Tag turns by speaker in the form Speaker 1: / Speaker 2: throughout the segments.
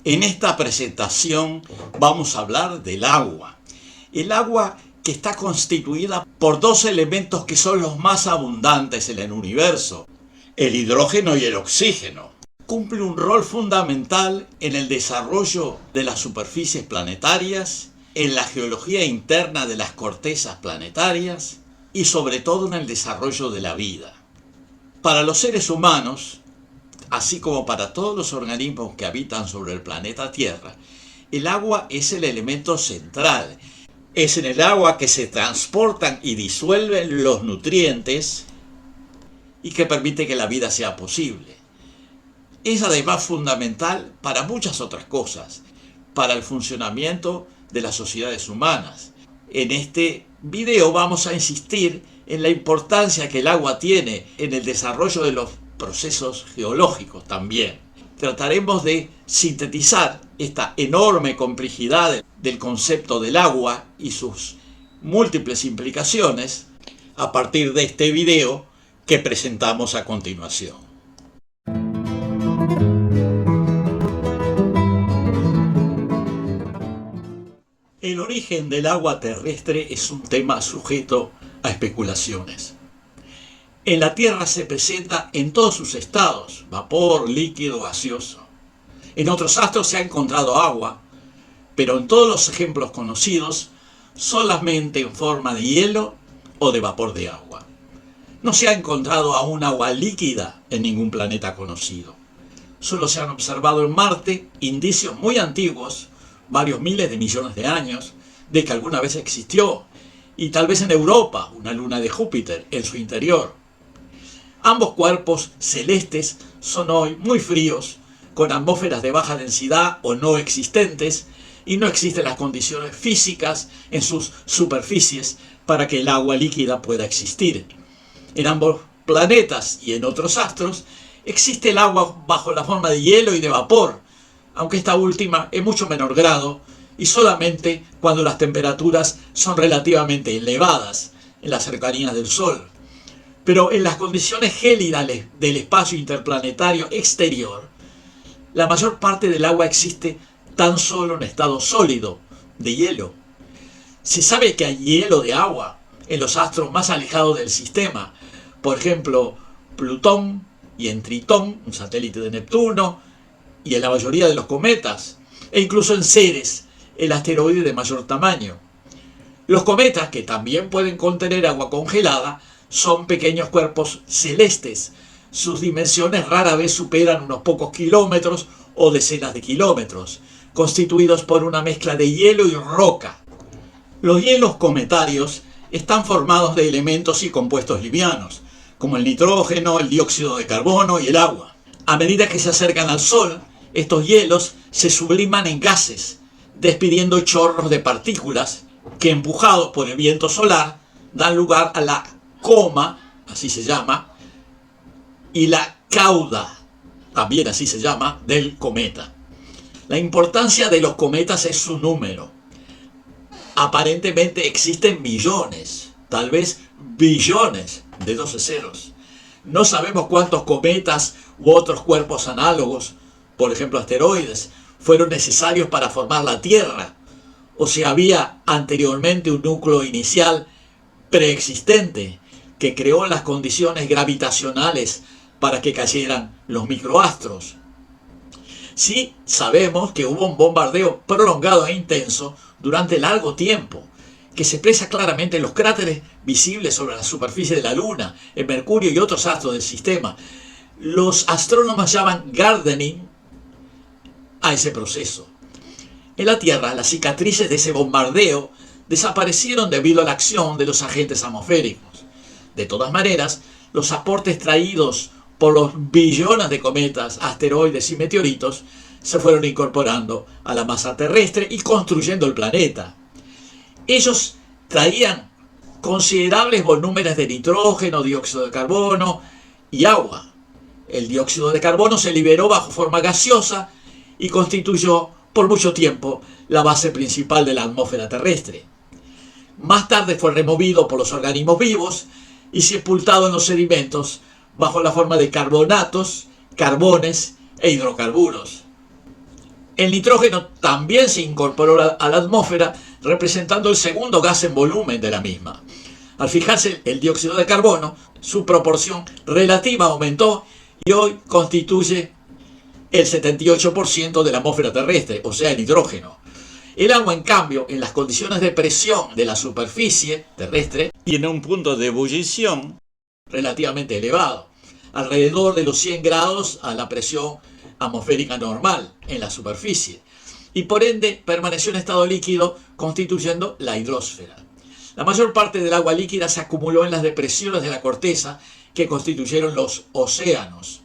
Speaker 1: En esta presentación vamos a hablar del agua. El agua que está constituida por dos elementos que son los más abundantes en el universo, el hidrógeno y el oxígeno. Cumple un rol fundamental en el desarrollo de las superficies planetarias, en la geología interna de las cortezas planetarias y sobre todo en el desarrollo de la vida. Para los seres humanos, así como para todos los organismos que habitan sobre el planeta Tierra, el agua es el elemento central. Es en el agua que se transportan y disuelven los nutrientes y que permite que la vida sea posible. Es además fundamental para muchas otras cosas, para el funcionamiento de las sociedades humanas. En este video vamos a insistir en la importancia que el agua tiene en el desarrollo de los procesos geológicos también. Trataremos de sintetizar esta enorme complejidad del concepto del agua y sus múltiples implicaciones a partir de este video que presentamos a continuación. El origen del agua terrestre es un tema sujeto a especulaciones. En la Tierra se presenta en todos sus estados, vapor, líquido, gaseoso. En otros astros se ha encontrado agua, pero en todos los ejemplos conocidos, solamente en forma de hielo o de vapor de agua. No se ha encontrado aún agua líquida en ningún planeta conocido. Solo se han observado en Marte indicios muy antiguos, varios miles de millones de años, de que alguna vez existió, y tal vez en Europa, una luna de Júpiter, en su interior. Ambos cuerpos celestes son hoy muy fríos, con atmósferas de baja densidad o no existentes, y no existen las condiciones físicas en sus superficies para que el agua líquida pueda existir. En ambos planetas y en otros astros existe el agua bajo la forma de hielo y de vapor, aunque esta última en mucho menor grado y solamente cuando las temperaturas son relativamente elevadas en las cercanías del Sol. Pero en las condiciones gélidas del espacio interplanetario exterior, la mayor parte del agua existe tan solo en estado sólido, de hielo. Se sabe que hay hielo de agua en los astros más alejados del sistema, por ejemplo, Plutón y en Tritón, un satélite de Neptuno, y en la mayoría de los cometas, e incluso en Ceres, el asteroide de mayor tamaño. Los cometas, que también pueden contener agua congelada, son pequeños cuerpos celestes. Sus dimensiones rara vez superan unos pocos kilómetros o decenas de kilómetros, constituidos por una mezcla de hielo y roca. Los hielos cometarios están formados de elementos y compuestos livianos, como el nitrógeno, el dióxido de carbono y el agua. A medida que se acercan al Sol, estos hielos se subliman en gases, despidiendo chorros de partículas que, empujados por el viento solar, dan lugar a la coma, así se llama, y la cauda, también así se llama, del cometa. La importancia de los cometas es su número. Aparentemente existen millones, tal vez billones de 12 ceros. No sabemos cuántos cometas u otros cuerpos análogos, por ejemplo asteroides, fueron necesarios para formar la Tierra, o si había anteriormente un núcleo inicial preexistente que creó las condiciones gravitacionales para que cayeran los microastros. Sí sabemos que hubo un bombardeo prolongado e intenso durante largo tiempo, que se expresa claramente en los cráteres visibles sobre la superficie de la Luna, en Mercurio y otros astros del sistema. Los astrónomos llaman gardening a ese proceso. En la Tierra, las cicatrices de ese bombardeo desaparecieron debido a la acción de los agentes atmosféricos. De todas maneras, los aportes traídos por los billones de cometas, asteroides y meteoritos se fueron incorporando a la masa terrestre y construyendo el planeta. Ellos traían considerables volúmenes de nitrógeno, dióxido de carbono y agua. El dióxido de carbono se liberó bajo forma gaseosa y constituyó por mucho tiempo la base principal de la atmósfera terrestre. Más tarde fue removido por los organismos vivos y sepultado en los sedimentos bajo la forma de carbonatos, carbones e hidrocarburos. El nitrógeno también se incorporó a la atmósfera, representando el segundo gas en volumen de la misma. Al fijarse el dióxido de carbono, su proporción relativa aumentó y hoy constituye el 78% de la atmósfera terrestre, o sea, el hidrógeno. El agua, en cambio, en las condiciones de presión de la superficie terrestre, tiene un punto de ebullición relativamente elevado, alrededor de los 100 grados a la presión atmosférica normal en la superficie, y por ende permaneció en estado líquido, constituyendo la hidrosfera. La mayor parte del agua líquida se acumuló en las depresiones de la corteza que constituyeron los océanos,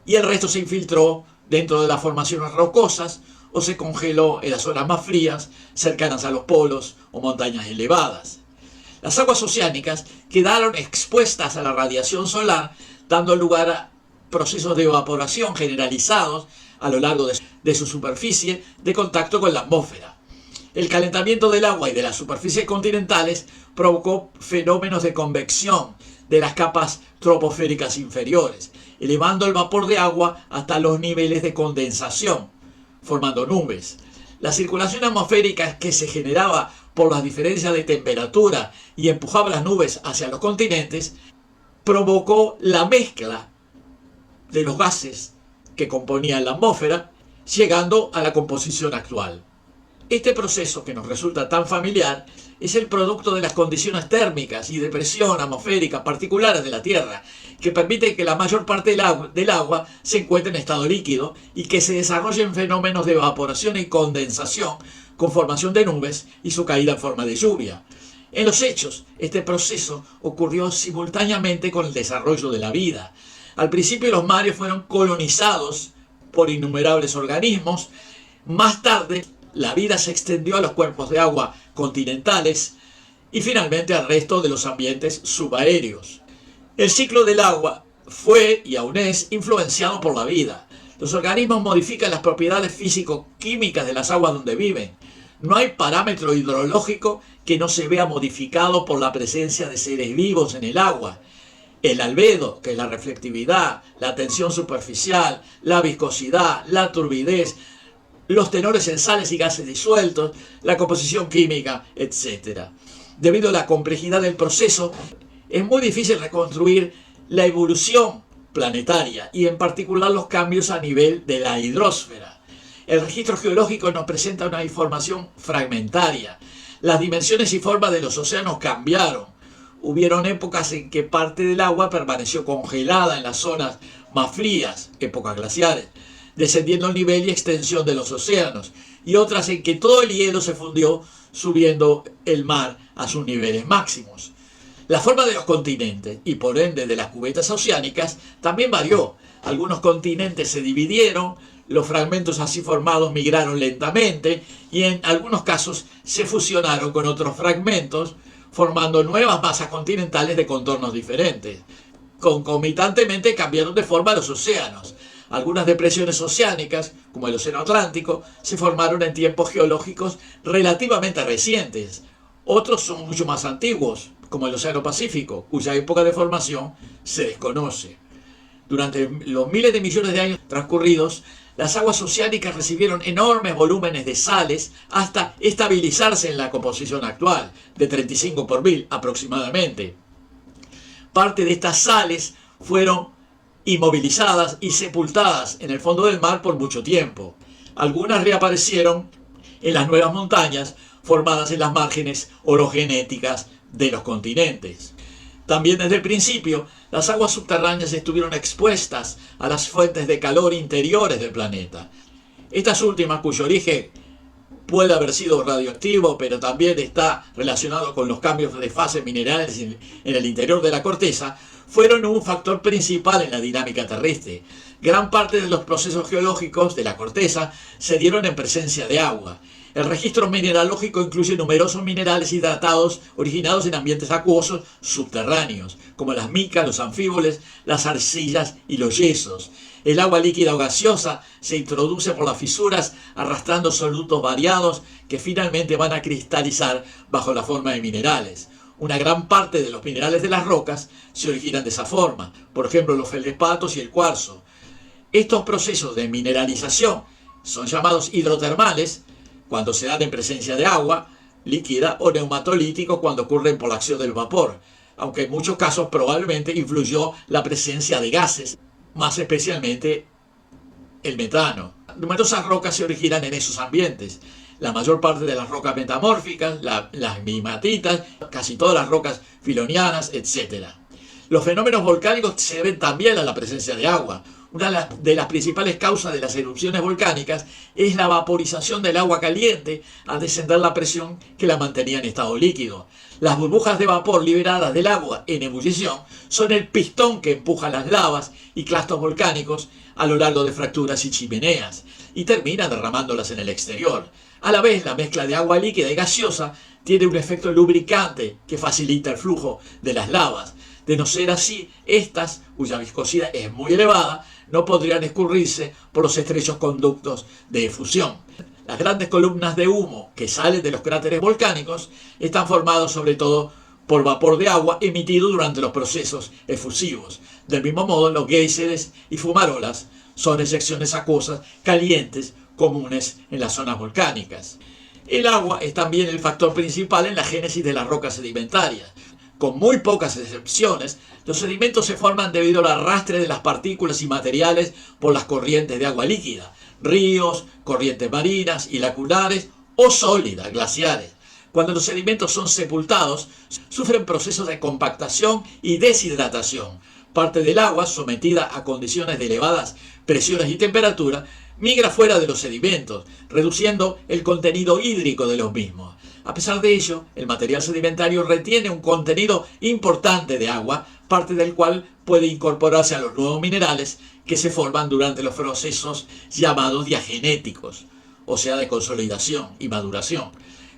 Speaker 1: y el resto se infiltró dentro de las formaciones rocosas o se congeló en las zonas más frías, cercanas a los polos o montañas elevadas. Las aguas oceánicas quedaron expuestas a la radiación solar, dando lugar a procesos de evaporación generalizados a lo largo de su superficie de contacto con la atmósfera. El calentamiento del agua y de las superficies continentales provocó fenómenos de convección de las capas troposféricas inferiores, elevando el vapor de agua hasta los niveles de condensación, formando nubes. La circulación atmosférica que se generaba por las diferencias de temperatura y empujaba las nubes hacia los continentes, provocó la mezcla de los gases que componían la atmósfera, llegando a la composición actual. Este proceso, que nos resulta tan familiar, es el producto de las condiciones térmicas y de presión atmosférica particulares de la Tierra, que permite que la mayor parte del agua se encuentre en estado líquido y que se desarrollen fenómenos de evaporación y condensación con formación de nubes y su caída en forma de lluvia. En los hechos, este proceso ocurrió simultáneamente con el desarrollo de la vida. Al principio los mares fueron colonizados por innumerables organismos. Más tarde, la vida se extendió a los cuerpos de agua continentales y finalmente al resto de los ambientes subaéreos. El ciclo del agua fue y aún es influenciado por la vida. Los organismos modifican las propiedades físico-químicas de las aguas donde viven. No hay parámetro hidrológico que no se vea modificado por la presencia de seres vivos en el agua. El albedo, que es la reflectividad, la tensión superficial, la viscosidad, la turbidez, los tenores en sales y gases disueltos, la composición química, etc. Debido a la complejidad del proceso, es muy difícil reconstruir la evolución planetaria y en particular los cambios a nivel de la hidrosfera. El registro geológico nos presenta una información fragmentaria. Las dimensiones y formas de los océanos cambiaron. Hubieron épocas en que parte del agua permaneció congelada en las zonas más frías, épocas glaciares, descendiendo el nivel y extensión de los océanos, y otras en que todo el hielo se fundió, subiendo el mar a sus niveles máximos. La forma de los continentes, y por ende de las cubetas oceánicas, también varió. Algunos continentes se dividieron, los fragmentos así formados migraron lentamente, y en algunos casos se fusionaron con otros fragmentos, formando nuevas masas continentales de contornos diferentes. Concomitantemente cambiaron de forma los océanos. Algunas depresiones oceánicas, como el Océano Atlántico, se formaron en tiempos geológicos relativamente recientes. Otros son mucho más antiguos, como el Océano Pacífico, cuya época de formación se desconoce. Durante los miles de millones de años transcurridos, las aguas oceánicas recibieron enormes volúmenes de sales hasta estabilizarse en la composición actual, de 35 por mil aproximadamente. Parte de estas sales fueron inmovilizadas y sepultadas en el fondo del mar por mucho tiempo. Algunas reaparecieron en las nuevas montañas formadas en las márgenes orogenéticas de los continentes. También desde el principio, las aguas subterráneas estuvieron expuestas a las fuentes de calor interiores del planeta. Estas últimas, cuyo origen puede haber sido radioactivo, pero también está relacionado con los cambios de fase minerales en el interior de la corteza, fueron un factor principal en la dinámica terrestre. Gran parte de los procesos geológicos de la corteza se dieron en presencia de agua. El registro mineralógico incluye numerosos minerales hidratados originados en ambientes acuosos subterráneos, como las micas, los anfíboles, las arcillas y los yesos. El agua líquida o gaseosa se introduce por las fisuras arrastrando solutos variados que finalmente van a cristalizar bajo la forma de minerales. Una gran parte de los minerales de las rocas se originan de esa forma, por ejemplo los feldespatos y el cuarzo. Estos procesos de mineralización Son llamados hidrotermales cuando se dan en presencia de agua líquida o neumatolíticos cuando ocurren por la acción del vapor, aunque en muchos casos probablemente influyó la presencia de gases, más especialmente el metano. Numerosas rocas se originan en esos ambientes. La mayor parte de las rocas metamórficas, las mimatitas, casi todas las rocas filonianas, etc. Los fenómenos volcánicos se deben también a la presencia de agua. Una de las principales causas de las erupciones volcánicas es la vaporización del agua caliente al descender la presión que la mantenía en estado líquido. Las burbujas de vapor liberadas del agua en ebullición son el pistón que empuja las lavas y clastos volcánicos a lo largo de fracturas y chimeneas y termina derramándolas en el exterior. A la vez, la mezcla de agua líquida y gaseosa tiene un efecto lubricante que facilita el flujo de las lavas. De no ser así, estas, cuya viscosidad es muy elevada, no podrían escurrirse por los estrechos conductos de efusión. Las grandes columnas de humo que salen de los cráteres volcánicos están formados sobre todo por vapor de agua emitido durante los procesos efusivos. Del mismo modo, los géiseres y fumarolas son eyecciones acuosas calientes comunes en las zonas volcánicas. El agua es también el factor principal en la génesis de las rocas sedimentarias. Con muy pocas excepciones, los sedimentos se forman debido al arrastre de las partículas y materiales por las corrientes de agua líquida, ríos, corrientes marinas y laculares o sólidas, glaciares. Cuando los sedimentos son sepultados, sufren procesos de compactación y deshidratación. Parte del agua, sometida a condiciones de elevadas presiones y temperatura, migra fuera de los sedimentos, reduciendo el contenido hídrico de los mismos. A pesar de ello, el material sedimentario retiene un contenido importante de agua, parte del cual puede incorporarse a los nuevos minerales que se forman durante los procesos llamados diagenéticos, o sea, de consolidación y maduración.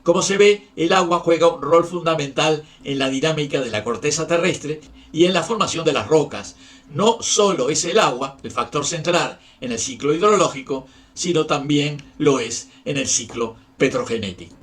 Speaker 1: Como se ve, el agua juega un rol fundamental en la dinámica de la corteza terrestre y en la formación de las rocas. No solo es el agua el factor central en el ciclo hidrológico, sino también lo es en el ciclo petrogenético.